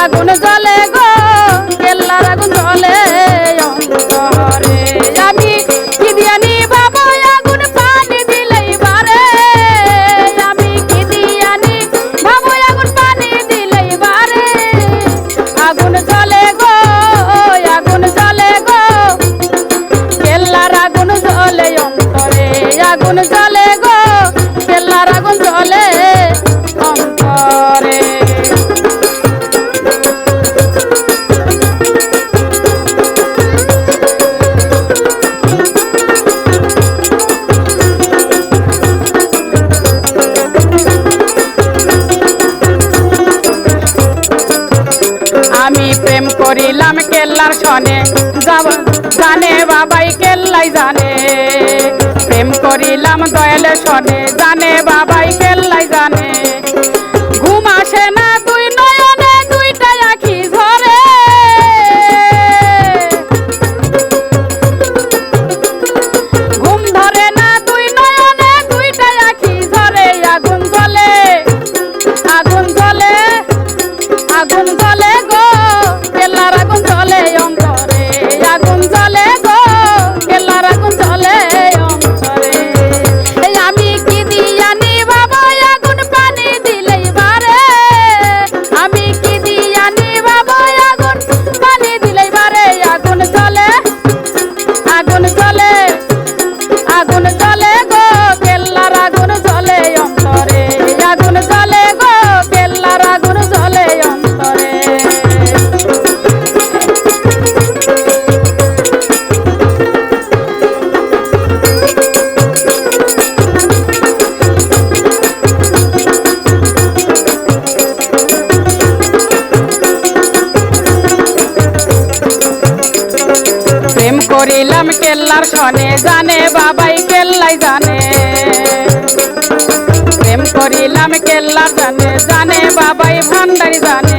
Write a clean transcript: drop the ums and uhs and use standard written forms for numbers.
আগুন জ্বলে গো কেল্লার আগুন জ্বলে অন্তরে আমি কি দিয়া নিভাবো আগুন পানি দিলেই বারে আমি কি দিয়া নিভাবো আগুন পানি দিলেই বারে আগুন জ্বলে গো কেল্লার আগুন জ্বলে অন্তরে আগুন জ্বলে গো কেল্লার আগুন জ্বলে অন্তরে আমি প্রেম করিলাম কেল্লার সনে জানে বাবাই কেল্লাই জানে প্রেম করিলাম দয়ালের সনে জানে বাবাই কেল্লাই জানে ঘুম আসে না দুই নয়নে দুইটা আখি ঝরে ঘুম ধরে না দুই নয়নে দুইটা আখি ঝরে আগুন জ্বলে আগুন জ্বলে আগুন জ্বলে গো কেল্লার আগুন জ্বলে অন্তরে আগুন জ্বলে গো কেল্লার আগুন জ্বলে অন্তরে আমি কি দিয়া নিভাবো আগুন পানি দিলেই বারে আমি কি দিয়া নিভাবো আগুন পানি দিলেই বারে আগুন জ্বলে আগুন জ্বলে আগুন জ্বলে গো কেল্লার আগুন জ্বলে অন্তরে আগুন জ্বলে গো কেল্লার আগুন জ্বলে অন্তরে প্রেম করিলাম কেল্লার সনে জানে বাবাই কেল্লাই জানে প্রেম করিলাম কেল্লার জানে জানে বাবাই ভান্ডারি জানে